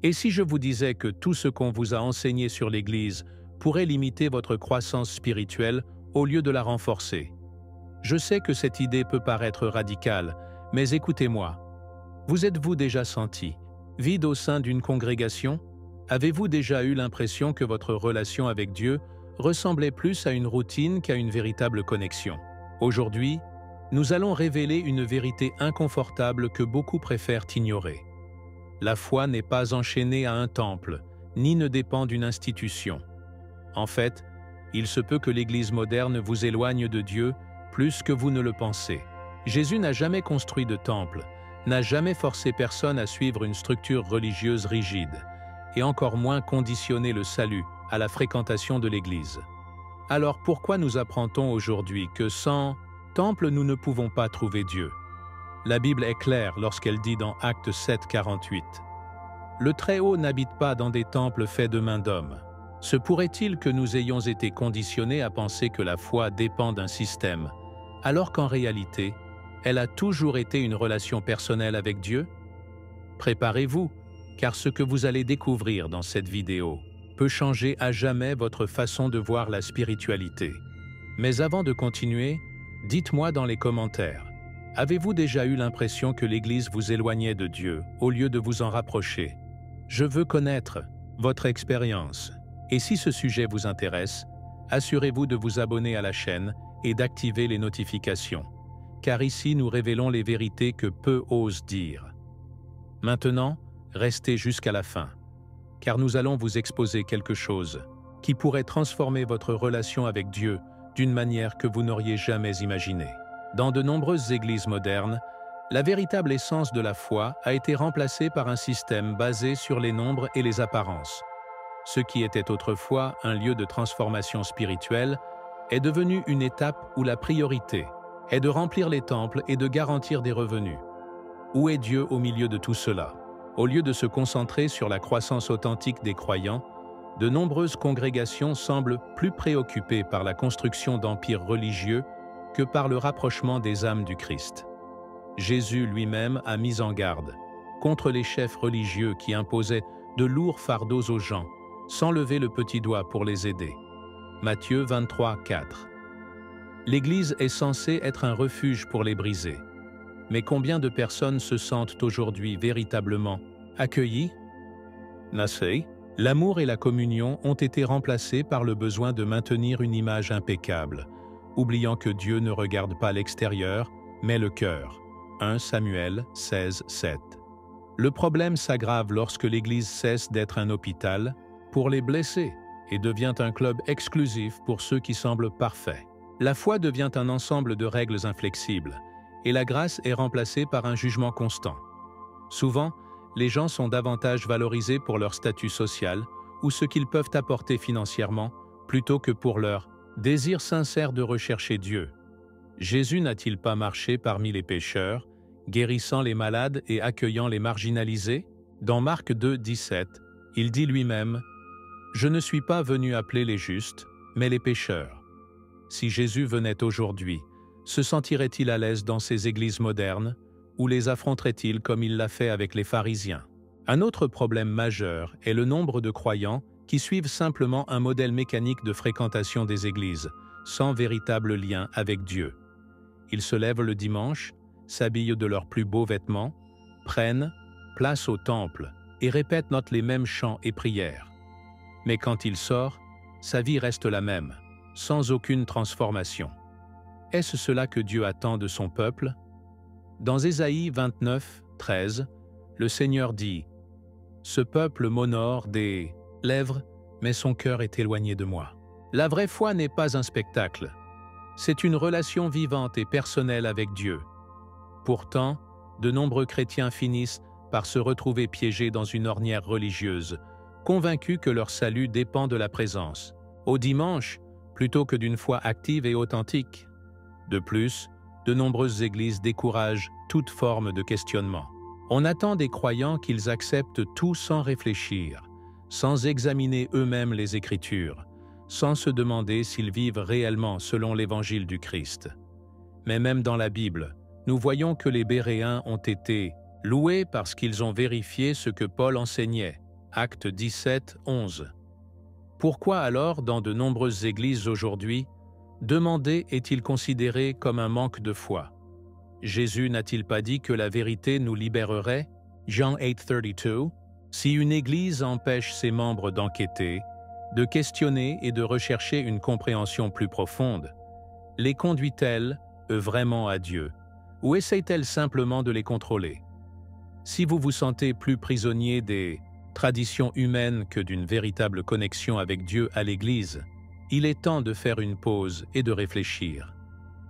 Et si je vous disais que tout ce qu'on vous a enseigné sur l'Église pourrait limiter votre croissance spirituelle au lieu de la renforcer? Je sais que cette idée peut paraître radicale, mais écoutez-moi. Vous êtes-vous déjà senti vide au sein d'une congrégation? Avez-vous déjà eu l'impression que votre relation avec Dieu ressemblait plus à une routine qu'à une véritable connexion? Aujourd'hui, nous allons révéler une vérité inconfortable que beaucoup préfèrent ignorer. La foi n'est pas enchaînée à un temple, ni ne dépend d'une institution. En fait, il se peut que l'Église moderne vous éloigne de Dieu plus que vous ne le pensez. Jésus n'a jamais construit de temple, n'a jamais forcé personne à suivre une structure religieuse rigide, et encore moins conditionné le salut à la fréquentation de l'Église. Alors pourquoi nous apprend-on aujourd'hui que sans temple nous ne pouvons pas trouver Dieu? La Bible est claire lorsqu'elle dit dans Actes 7, 48 « Le Très-Haut n'habite pas dans des temples faits de mains d'hommes. » Se pourrait-il que nous ayons été conditionnés à penser que la foi dépend d'un système, alors qu'en réalité, elle a toujours été une relation personnelle avec Dieu? Préparez-vous, car ce que vous allez découvrir dans cette vidéo peut changer à jamais votre façon de voir la spiritualité. Mais avant de continuer, dites-moi dans les commentaires, avez-vous déjà eu l'impression que l'Église vous éloignait de Dieu au lieu de vous en rapprocher? Je veux connaître votre expérience. Et si ce sujet vous intéresse, assurez-vous de vous abonner à la chaîne et d'activer les notifications, car ici nous révélons les vérités que peu osent dire. Maintenant, restez jusqu'à la fin, car nous allons vous exposer quelque chose qui pourrait transformer votre relation avec Dieu d'une manière que vous n'auriez jamais imaginée. Dans de nombreuses églises modernes, la véritable essence de la foi a été remplacée par un système basé sur les nombres et les apparences. Ce qui était autrefois un lieu de transformation spirituelle est devenu une étape où la priorité est de remplir les temples et de garantir des revenus. Où est Dieu au milieu de tout cela? Au lieu de se concentrer sur la croissance authentique des croyants, de nombreuses congrégations semblent plus préoccupées par la construction d'empires religieux que par le rapprochement des âmes du Christ. Jésus lui-même a mis en garde contre les chefs religieux qui imposaient de lourds fardeaux aux gens, sans lever le petit doigt pour les aider. Matthieu 23, 4. L'Église est censée être un refuge pour les brisés. Mais combien de personnes se sentent aujourd'hui véritablement accueillies? L'amour et la communion ont été remplacés par le besoin de maintenir une image impeccable, oubliant que Dieu ne regarde pas l'extérieur, mais le cœur. 1 Samuel 16, 7. Le problème s'aggrave lorsque l'Église cesse d'être un hôpital pour les blessés et devient un club exclusif pour ceux qui semblent parfaits. La foi devient un ensemble de règles inflexibles, et la grâce est remplacée par un jugement constant. Souvent, les gens sont davantage valorisés pour leur statut social ou ce qu'ils peuvent apporter financièrement, plutôt que pour leur désir sincère de rechercher Dieu. Jésus n'a-t-il pas marché parmi les pécheurs, guérissant les malades et accueillant les marginalisés? Dans Marc 2, 17, il dit lui-même « Je ne suis pas venu appeler les justes, mais les pécheurs. » Si Jésus venait aujourd'hui, se sentirait-il à l'aise dans ces églises modernes, ou les affronterait-il comme il l'a fait avec les pharisiens? Un autre problème majeur est le nombre de croyants qui suivent simplement un modèle mécanique de fréquentation des églises, sans véritable lien avec Dieu. Ils se lèvent le dimanche, s'habillent de leurs plus beaux vêtements, prennent place au temple et répètent les mêmes chants et prières. Mais quand il sort, sa vie reste la même, sans aucune transformation. Est-ce cela que Dieu attend de son peuple? Dans Ésaïe 29, 13, le Seigneur dit « Ce peuple m'honore des lèvres, mais son cœur est éloigné de moi. » La vraie foi n'est pas un spectacle. C'est une relation vivante et personnelle avec Dieu. Pourtant, de nombreux chrétiens finissent par se retrouver piégés dans une ornière religieuse, convaincus que leur salut dépend de la présence, au dimanche, plutôt que d'une foi active et authentique. De plus, de nombreuses églises découragent toute forme de questionnement. On attend des croyants qu'ils acceptent tout sans réfléchir, sans examiner eux-mêmes les Écritures, sans se demander s'ils vivent réellement selon l'Évangile du Christ. Mais même dans la Bible, nous voyons que les Béréens ont été loués parce qu'ils ont vérifié ce que Paul enseignait. Actes 17, 11. Pourquoi alors, dans de nombreuses églises aujourd'hui, demander est-il considéré comme un manque de foi? Jésus n'a-t-il pas dit que la vérité nous libérerait? Jean 8:32. Si une église empêche ses membres d'enquêter, de questionner et de rechercher une compréhension plus profonde, les conduit-elle vraiment à Dieu, ou essaye-t-elle simplement de les contrôler? Si vous vous sentez plus prisonnier des traditions humaines que d'une véritable connexion avec Dieu à l'Église, il est temps de faire une pause et de réfléchir.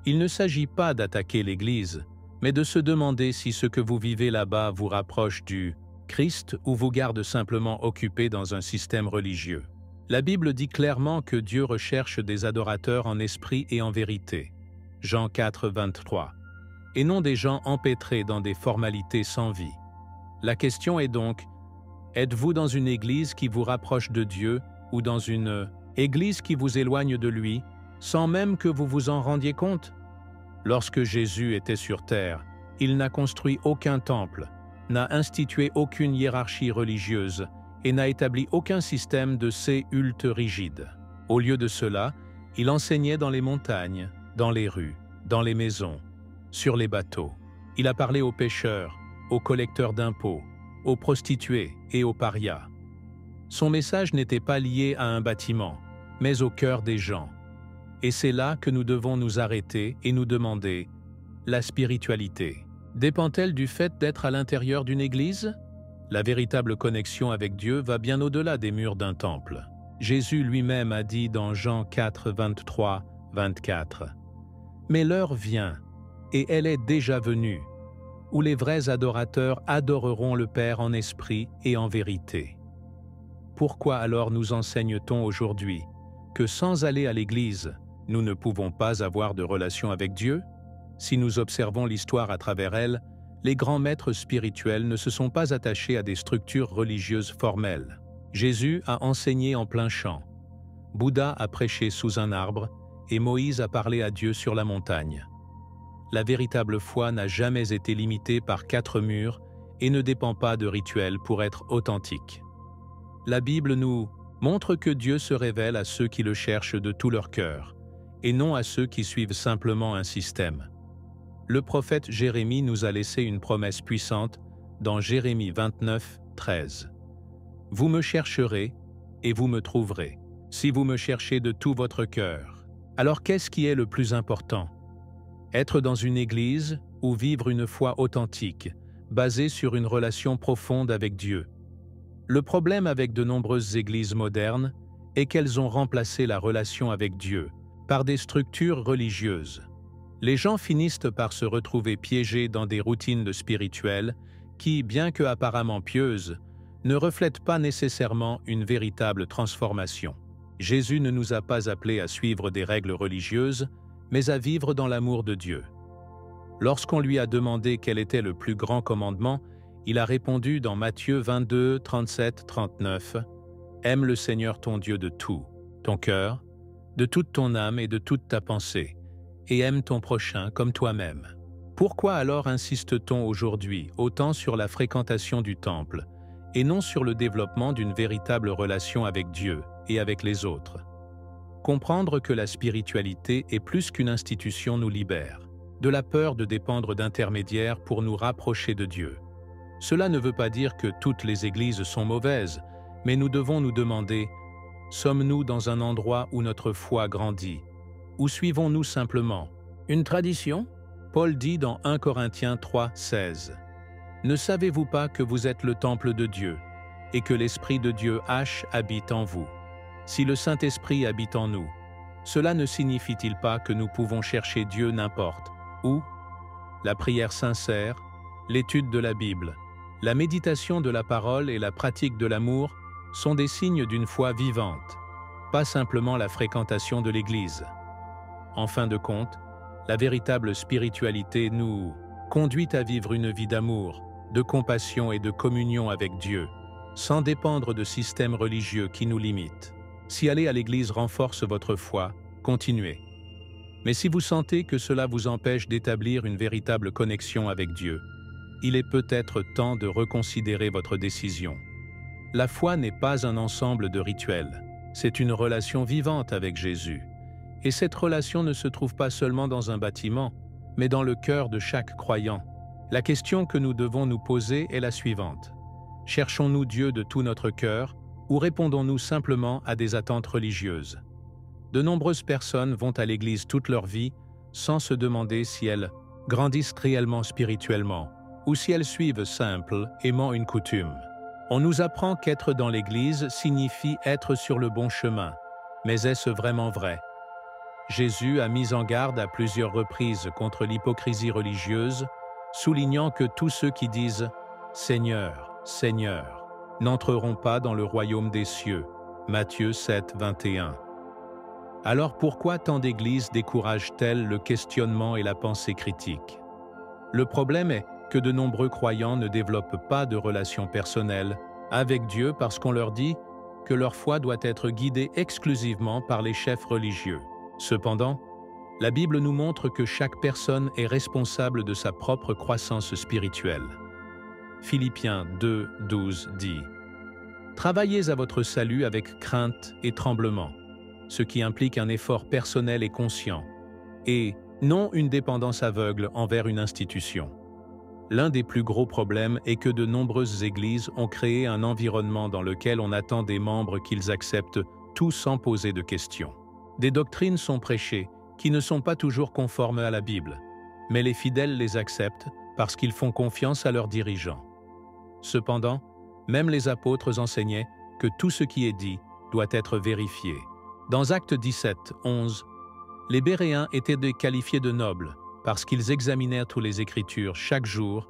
Il ne s'agit pas d'attaquer l'Église, mais de se demander si ce que vous vivez là-bas vous rapproche du Christ ou vous garde simplement occupé dans un système religieux. La Bible dit clairement que Dieu recherche des adorateurs en esprit et en vérité. Jean 4, 23. Et non des gens empêtrés dans des formalités sans vie. La question est donc, êtes-vous dans une église qui vous rapproche de Dieu ou dans une église qui vous éloigne de lui, sans même que vous vous en rendiez compte? Lorsque Jésus était sur terre, il n'a construit aucun temple, n'a institué aucune hiérarchie religieuse et n'a établi aucun système de culte rigide. Au lieu de cela, il enseignait dans les montagnes, dans les rues, dans les maisons, sur les bateaux. Il a parlé aux pêcheurs, aux collecteurs d'impôts, aux prostituées et aux parias. Son message n'était pas lié à un bâtiment, mais au cœur des gens. Et c'est là que nous devons nous arrêter et nous demander, la spiritualité dépend-elle du fait d'être à l'intérieur d'une église? La véritable connexion avec Dieu va bien au-delà des murs d'un temple. Jésus lui-même a dit dans Jean 4, 23, 24 « Mais l'heure vient, et elle est déjà venue, où les vrais adorateurs adoreront le Père en esprit et en vérité. » Pourquoi alors nous enseigne-t-on aujourd'hui que sans aller à l'Église, nous ne pouvons pas avoir de relation avec Dieu? Si nous observons l'histoire à travers elle, les grands maîtres spirituels ne se sont pas attachés à des structures religieuses formelles. Jésus a enseigné en plein champ, Bouddha a prêché sous un arbre et Moïse a parlé à Dieu sur la montagne. La véritable foi n'a jamais été limitée par 4 murs et ne dépend pas de rituels pour être authentique. La Bible nous montre que Dieu se révèle à ceux qui le cherchent de tout leur cœur, et non à ceux qui suivent simplement un système. Le prophète Jérémie nous a laissé une promesse puissante dans Jérémie 29, 13. « Vous me chercherez et vous me trouverez, si vous me cherchez de tout votre cœur. » Alors qu'est-ce qui est le plus important? Être dans une église ou vivre une foi authentique, basée sur une relation profonde avec Dieu? Le problème avec de nombreuses églises modernes est qu'elles ont remplacé la relation avec Dieu par des structures religieuses. Les gens finissent par se retrouver piégés dans des routines spirituelles qui, bien que apparemment pieuses, ne reflètent pas nécessairement une véritable transformation. Jésus ne nous a pas appelés à suivre des règles religieuses, mais à vivre dans l'amour de Dieu. Lorsqu'on lui a demandé quel était le plus grand commandement, il a répondu dans Matthieu 22, 37, 39 « Aime le Seigneur ton Dieu de tout, ton cœur, de toute ton âme et de toute ta pensée, et aime ton prochain comme toi-même. » Pourquoi alors insiste-t-on aujourd'hui autant sur la fréquentation du temple, et non sur le développement d'une véritable relation avec Dieu et avec les autres? Comprendre que la spiritualité est plus qu'une institution nous libère de la peur de dépendre d'intermédiaires pour nous rapprocher de Dieu. Cela ne veut pas dire que toutes les églises sont mauvaises, mais nous devons nous demander, sommes-nous dans un endroit où notre foi grandit? Ou suivons-nous simplement une tradition? Paul dit dans 1 Corinthiens 3, 16 « Ne savez-vous pas que vous êtes le temple de Dieu et que l'Esprit de Dieu habite en vous? Si le Saint-Esprit habite en nous, cela ne signifie-t-il pas que nous pouvons chercher Dieu n'importe où? La prière sincère, l'étude de la Bible, la méditation de la parole et la pratique de l'amour sont des signes d'une foi vivante, pas simplement la fréquentation de l'Église. En fin de compte, la véritable spiritualité nous conduit à vivre une vie d'amour, de compassion et de communion avec Dieu, sans dépendre de systèmes religieux qui nous limitent. Si aller à l'Église renforce votre foi, continuez. Mais si vous sentez que cela vous empêche d'établir une véritable connexion avec Dieu, il est peut-être temps de reconsidérer votre décision. La foi n'est pas un ensemble de rituels, c'est une relation vivante avec Jésus. Et cette relation ne se trouve pas seulement dans un bâtiment, mais dans le cœur de chaque croyant. La question que nous devons nous poser est la suivante. Cherchons-nous Dieu de tout notre cœur ou répondons-nous simplement à des attentes religieuses? De nombreuses personnes vont à l'Église toute leur vie sans se demander si elles grandissent réellement spirituellement ou si elles suivent simple, aimant une coutume. On nous apprend qu'être dans l'Église signifie être sur le bon chemin, mais est-ce vraiment vrai? Jésus a mis en garde à plusieurs reprises contre l'hypocrisie religieuse, soulignant que tous ceux qui disent « Seigneur, Seigneur » n'entreront pas dans le royaume des cieux. Matthieu 7, 21. Alors pourquoi tant d'églises découragent-elles le questionnement et la pensée critique? Le problème est que de nombreux croyants ne développent pas de relation personnelle avec Dieu parce qu'on leur dit que leur foi doit être guidée exclusivement par les chefs religieux. Cependant, la Bible nous montre que chaque personne est responsable de sa propre croissance spirituelle. Philippiens 2, 12 dit « Travaillez à votre salut avec crainte et tremblement, ce qui implique un effort personnel et conscient, et non une dépendance aveugle envers une institution. » L'un des plus gros problèmes est que de nombreuses églises ont créé un environnement dans lequel on attend des membres qu'ils acceptent tout sans poser de questions. Des doctrines sont prêchées qui ne sont pas toujours conformes à la Bible, mais les fidèles les acceptent parce qu'ils font confiance à leurs dirigeants. Cependant, même les apôtres enseignaient que tout ce qui est dit doit être vérifié. Dans Actes 17, 11, les Béréens étaient qualifiés de nobles parce qu'ils examinèrent toutes les Écritures chaque jour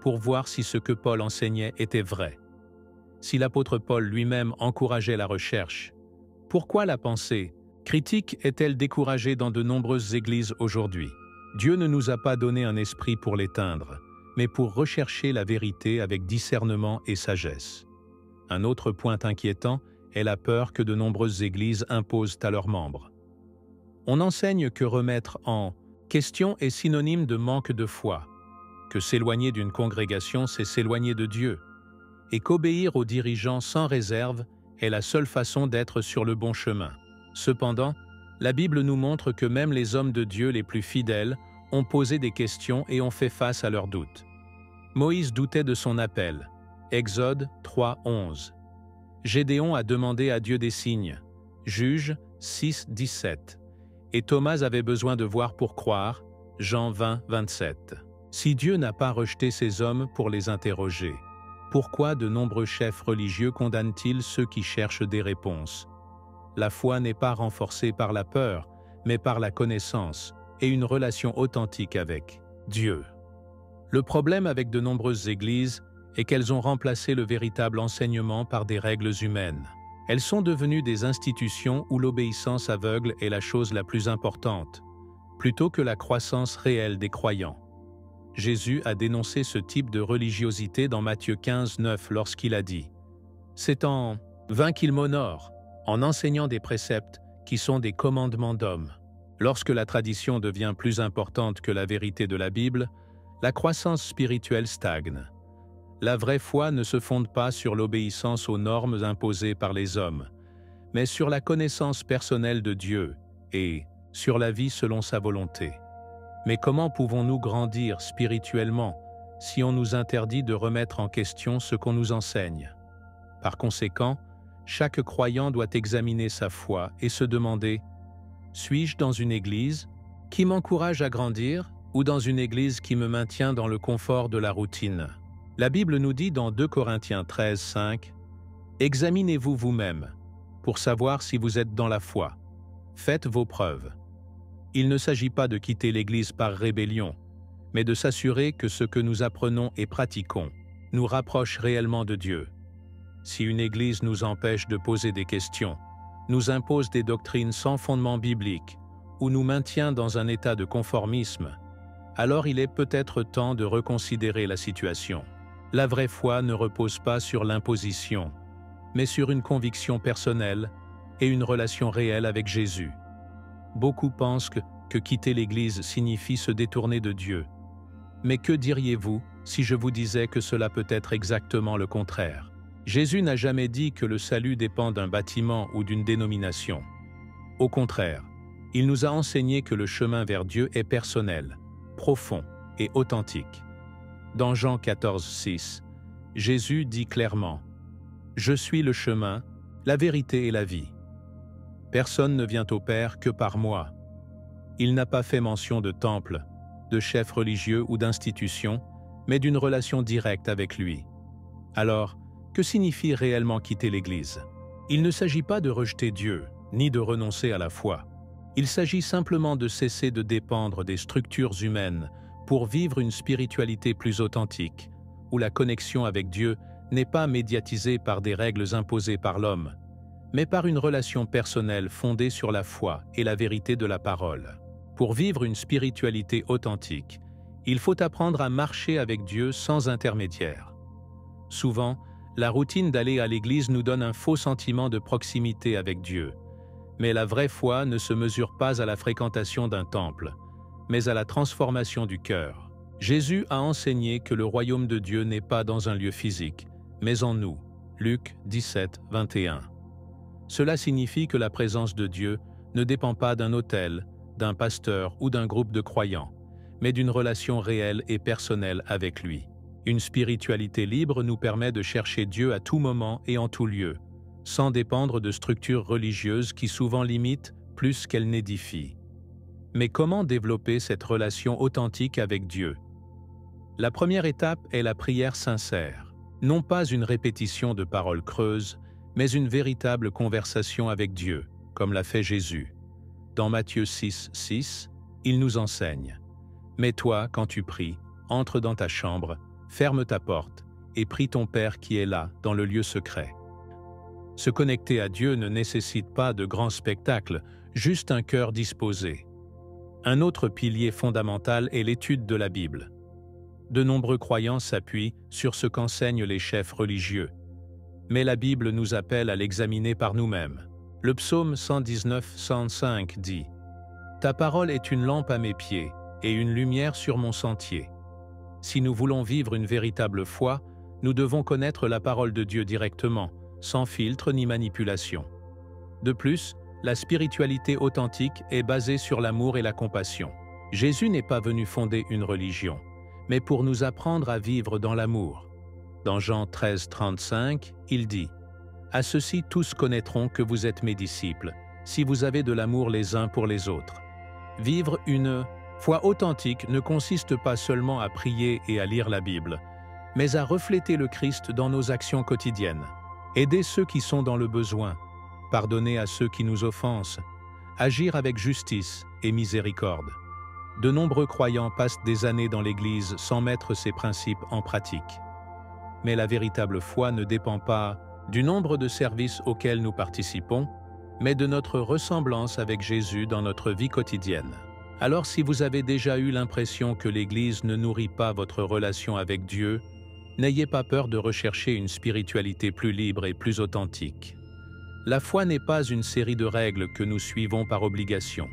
pour voir si ce que Paul enseignait était vrai. Si l'apôtre Paul lui-même encourageait la recherche, pourquoi la pensée critique est-elle découragée dans de nombreuses églises aujourd'hui? Dieu ne nous a pas donné un esprit pour l'éteindre, mais pour rechercher la vérité avec discernement et sagesse. Un autre point inquiétant est la peur que de nombreuses églises imposent à leurs membres. On enseigne que remettre en question est synonyme de manque de foi, que s'éloigner d'une congrégation, c'est s'éloigner de Dieu, et qu'obéir aux dirigeants sans réserve est la seule façon d'être sur le bon chemin. Cependant, la Bible nous montre que même les hommes de Dieu les plus fidèles ont posé des questions et ont fait face à leurs doutes. Moïse doutait de son appel. Exode 3, 11. Gédéon a demandé à Dieu des signes. Juges 6, 17. Et Thomas avait besoin de voir pour croire. Jean 20, 27. Si Dieu n'a pas rejeté ces hommes pour les interroger, pourquoi de nombreux chefs religieux condamnent-ils ceux qui cherchent des réponses? La foi n'est pas renforcée par la peur, mais par la connaissance et une relation authentique avec Dieu. Le problème avec de nombreuses églises est qu'elles ont remplacé le véritable enseignement par des règles humaines. Elles sont devenues des institutions où l'obéissance aveugle est la chose la plus importante, plutôt que la croissance réelle des croyants. Jésus a dénoncé ce type de religiosité dans Matthieu 15, 9 lorsqu'il a dit « C'est en vain qu'ils m'honorent, en enseignant des préceptes qui sont des commandements d'hommes. » Lorsque la tradition devient plus importante que la vérité de la Bible, la croissance spirituelle stagne. La vraie foi ne se fonde pas sur l'obéissance aux normes imposées par les hommes, mais sur la connaissance personnelle de Dieu et sur la vie selon sa volonté. Mais comment pouvons-nous grandir spirituellement si on nous interdit de remettre en question ce qu'on nous enseigne? Par conséquent, chaque croyant doit examiner sa foi et se demander « Suis-je dans une église qui m'encourage à grandir ou dans une église qui me maintient dans le confort de la routine ?» La Bible nous dit dans 2 Corinthiens 13, 5 « Examinez-vous vous-même pour savoir si vous êtes dans la foi. Faites vos preuves. » Il ne s'agit pas de quitter l'Église par rébellion, mais de s'assurer que ce que nous apprenons et pratiquons nous rapproche réellement de Dieu. Si une Église nous empêche de poser des questions, nous impose des doctrines sans fondement biblique ou nous maintient dans un état de conformisme, alors il est peut-être temps de reconsidérer la situation. La vraie foi ne repose pas sur l'imposition, mais sur une conviction personnelle et une relation réelle avec Jésus. Beaucoup pensent que quitter l'Église signifie se détourner de Dieu. Mais que diriez-vous si je vous disais que cela peut être exactement le contraire? Jésus n'a jamais dit que le salut dépend d'un bâtiment ou d'une dénomination. Au contraire, il nous a enseigné que le chemin vers Dieu est personnel, profond et authentique. Dans Jean 14, 6, Jésus dit clairement « Je suis le chemin, la vérité et la vie. Personne ne vient au Père que par moi. » Il n'a pas fait mention de temple, de chef religieux ou d'institution, mais d'une relation directe avec lui. Alors, que signifie réellement quitter l'Église? Il ne s'agit pas de rejeter Dieu, ni de renoncer à la foi. Il s'agit simplement de cesser de dépendre des structures humaines pour vivre une spiritualité plus authentique, où la connexion avec Dieu n'est pas médiatisée par des règles imposées par l'homme, mais par une relation personnelle fondée sur la foi et la vérité de la parole. Pour vivre une spiritualité authentique, il faut apprendre à marcher avec Dieu sans intermédiaire. Souvent, la routine d'aller à l'église nous donne un faux sentiment de proximité avec Dieu, mais la vraie foi ne se mesure pas à la fréquentation d'un temple, mais à la transformation du cœur. Jésus a enseigné que le royaume de Dieu n'est pas dans un lieu physique, mais en nous. Luc 17, 21. Cela signifie que la présence de Dieu ne dépend pas d'un autel, d'un pasteur ou d'un groupe de croyants, mais d'une relation réelle et personnelle avec lui. Une spiritualité libre nous permet de chercher Dieu à tout moment et en tout lieu, sans dépendre de structures religieuses qui souvent limitent plus qu'elles n'édifient. Mais comment développer cette relation authentique avec Dieu? La première étape est la prière sincère, non pas une répétition de paroles creuses, mais une véritable conversation avec Dieu, comme l'a fait Jésus. Dans Matthieu 6, 6, il nous enseigne « Mais toi, quand tu pries, entre dans ta chambre, ferme ta porte et prie ton Père qui est là, dans le lieu secret. » Se connecter à Dieu ne nécessite pas de grands spectacles, juste un cœur disposé. Un autre pilier fondamental est l'étude de la Bible. De nombreux croyants s'appuient sur ce qu'enseignent les chefs religieux. Mais la Bible nous appelle à l'examiner par nous-mêmes. Le psaume 119, 105 dit « Ta parole est une lampe à mes pieds et une lumière sur mon sentier. » Si nous voulons vivre une véritable foi, nous devons connaître la parole de Dieu directement, sans filtre ni manipulation. De plus, la spiritualité authentique est basée sur l'amour et la compassion. Jésus n'est pas venu fonder une religion, mais pour nous apprendre à vivre dans l'amour. Dans Jean 13, 35, il dit « À ceux-ci tous connaîtront que vous êtes mes disciples, si vous avez de l'amour les uns pour les autres. » Vivre une foi authentique ne consiste pas seulement à prier et à lire la Bible, mais à refléter le Christ dans nos actions quotidiennes. Aider ceux qui sont dans le besoin, pardonner à ceux qui nous offensent, agir avec justice et miséricorde. De nombreux croyants passent des années dans l'Église sans mettre ces principes en pratique. Mais la véritable foi ne dépend pas du nombre de services auxquels nous participons, mais de notre ressemblance avec Jésus dans notre vie quotidienne. Alors si vous avez déjà eu l'impression que l'Église ne nourrit pas votre relation avec Dieu, n'ayez pas peur de rechercher une spiritualité plus libre et plus authentique. La foi n'est pas une série de règles que nous suivons par obligation,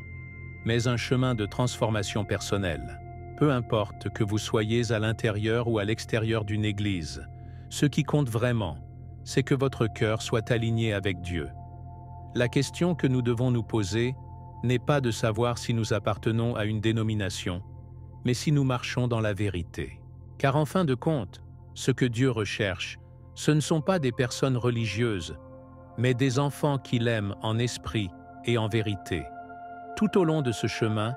mais un chemin de transformation personnelle. Peu importe que vous soyez à l'intérieur ou à l'extérieur d'une église, ce qui compte vraiment, c'est que votre cœur soit aligné avec Dieu. La question que nous devons nous poser n'est pas de savoir si nous appartenons à une dénomination, mais si nous marchons dans la vérité. Car en fin de compte, ce que Dieu recherche, ce ne sont pas des personnes religieuses, mais des enfants qui l'aiment en esprit et en vérité. Tout au long de ce chemin,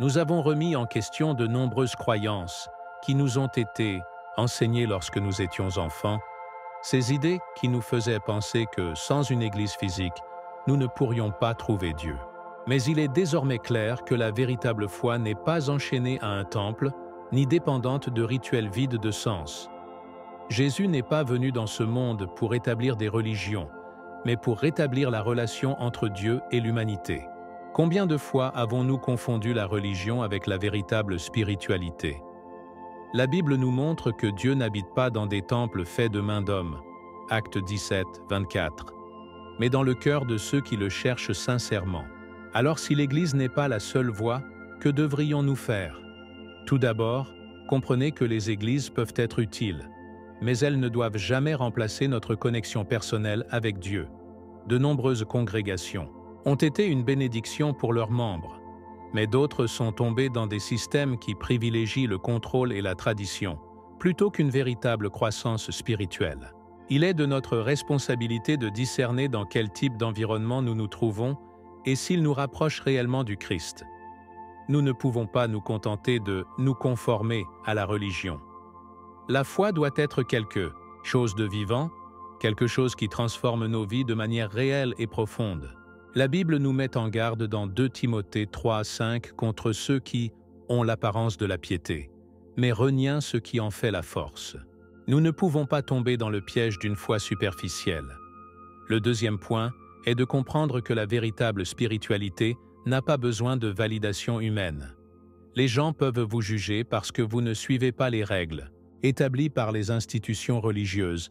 nous avons remis en question de nombreuses croyances qui nous ont été enseignées lorsque nous étions enfants, ces idées qui nous faisaient penser que sans une église physique, nous ne pourrions pas trouver Dieu. Mais il est désormais clair que la véritable foi n'est pas enchaînée à un temple, ni dépendante de rituels vides de sens. Jésus n'est pas venu dans ce monde pour établir des religions, mais pour rétablir la relation entre Dieu et l'humanité. Combien de fois avons-nous confondu la religion avec la véritable spiritualité? La Bible nous montre que Dieu n'habite pas dans des temples faits de mains d'hommes, Actes 17, 24, mais dans le cœur de ceux qui le cherchent sincèrement. Alors si l'Église n'est pas la seule voie, que devrions-nous faire? Tout d'abord, comprenez que les églises peuvent être utiles, mais elles ne doivent jamais remplacer notre connexion personnelle avec Dieu. De nombreuses congrégations ont été une bénédiction pour leurs membres, mais d'autres sont tombées dans des systèmes qui privilégient le contrôle et la tradition, plutôt qu'une véritable croissance spirituelle. Il est de notre responsabilité de discerner dans quel type d'environnement nous nous trouvons et s'il nous rapproche réellement du Christ. Nous ne pouvons pas nous contenter de nous conformer à la religion. La foi doit être quelque chose de vivant, quelque chose qui transforme nos vies de manière réelle et profonde. La Bible nous met en garde dans 2 Timothée 3:5 contre ceux qui ont l'apparence de la piété, mais renient ce qui en fait la force. Nous ne pouvons pas tomber dans le piège d'une foi superficielle. Le deuxième point est de comprendre que la véritable spiritualité n'a pas besoin de validation humaine. Les gens peuvent vous juger parce que vous ne suivez pas les règles établies par les institutions religieuses,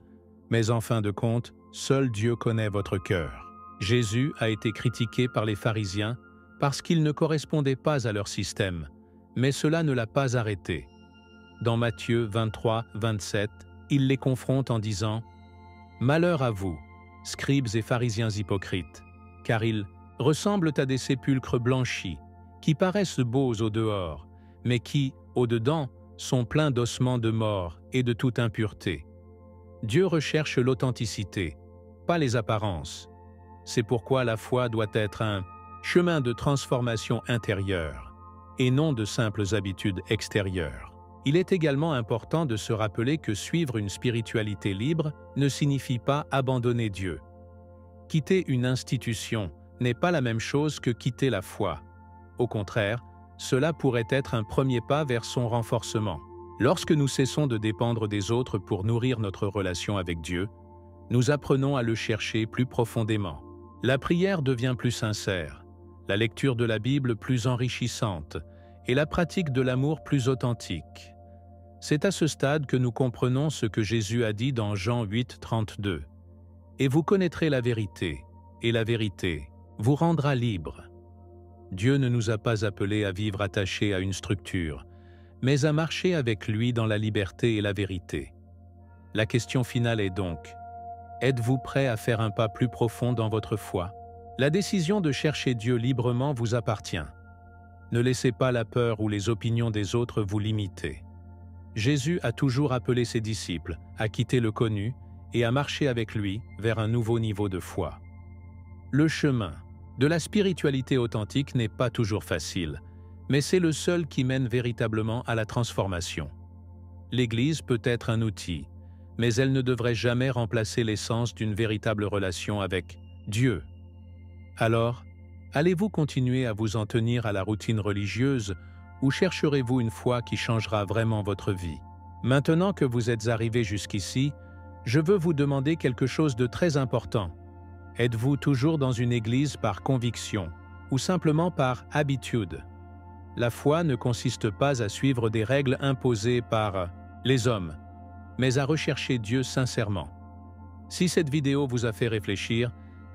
mais en fin de compte, seul Dieu connaît votre cœur. Jésus a été critiqué par les pharisiens parce qu'il ne correspondait pas à leur système, mais cela ne l'a pas arrêté. Dans Matthieu 23:27, il les confronte en disant « Malheur à vous, scribes et pharisiens hypocrites, car ils ressemblent à des sépulcres blanchis, qui paraissent beaux au dehors, mais qui, au-dedans, sont pleins d'ossements de mort et de toute impureté. Dieu recherche l'authenticité, pas les apparences. C'est pourquoi la foi doit être un chemin de transformation intérieure, et non de simples habitudes extérieures. Il est également important de se rappeler que suivre une spiritualité libre ne signifie pas abandonner Dieu. Quitter une institution n'est pas la même chose que quitter la foi. Au contraire, cela pourrait être un premier pas vers son renforcement. Lorsque nous cessons de dépendre des autres pour nourrir notre relation avec Dieu, nous apprenons à le chercher plus profondément. La prière devient plus sincère, la lecture de la Bible plus enrichissante et la pratique de l'amour plus authentique. C'est à ce stade que nous comprenons ce que Jésus a dit dans Jean 8:32. « Et vous connaîtrez la vérité, et la vérité vous rendra libre. » Dieu ne nous a pas appelés à vivre attachés à une structure, mais à marcher avec lui dans la liberté et la vérité. La question finale est donc, êtes-vous prêt à faire un pas plus profond dans votre foi? La décision de chercher Dieu librement vous appartient. Ne laissez pas la peur ou les opinions des autres vous limiter. Jésus a toujours appelé ses disciples à quitter le connu et à marcher avec lui vers un nouveau niveau de foi. Le chemin de la spiritualité authentique n'est pas toujours facile, mais c'est le seul qui mène véritablement à la transformation. L'Église peut être un outil, mais elle ne devrait jamais remplacer l'essence d'une véritable relation avec Dieu. Alors, allez-vous continuer à vous en tenir à la routine religieuse ou chercherez-vous une foi qui changera vraiment votre vie? Maintenant que vous êtes arrivé jusqu'ici, je veux vous demander quelque chose de très important. Êtes-vous toujours dans une église par conviction ou simplement par habitude? La foi ne consiste pas à suivre des règles imposées par les hommes, mais à rechercher Dieu sincèrement. Si cette vidéo vous a fait réfléchir,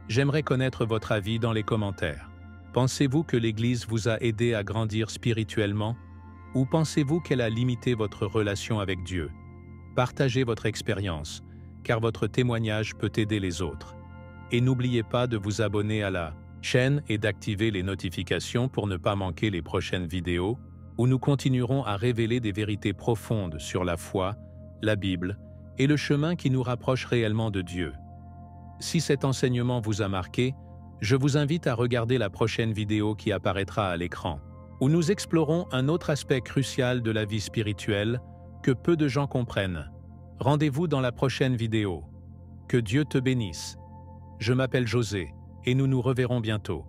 j'aimerais connaître votre avis dans les commentaires. Pensez-vous que l'Église vous a aidé à grandir spirituellement ou pensez-vous qu'elle a limité votre relation avec Dieu? Partagez votre expérience, car votre témoignage peut aider les autres. Et n'oubliez pas de vous abonner à la chaîne et d'activer les notifications pour ne pas manquer les prochaines vidéos où nous continuerons à révéler des vérités profondes sur la foi, la Bible et le chemin qui nous rapproche réellement de Dieu. Si cet enseignement vous a marqué, je vous invite à regarder la prochaine vidéo qui apparaîtra à l'écran, où nous explorons un autre aspect crucial de la vie spirituelle que peu de gens comprennent. Rendez-vous dans la prochaine vidéo. Que Dieu te bénisse. Je m'appelle José et nous nous reverrons bientôt.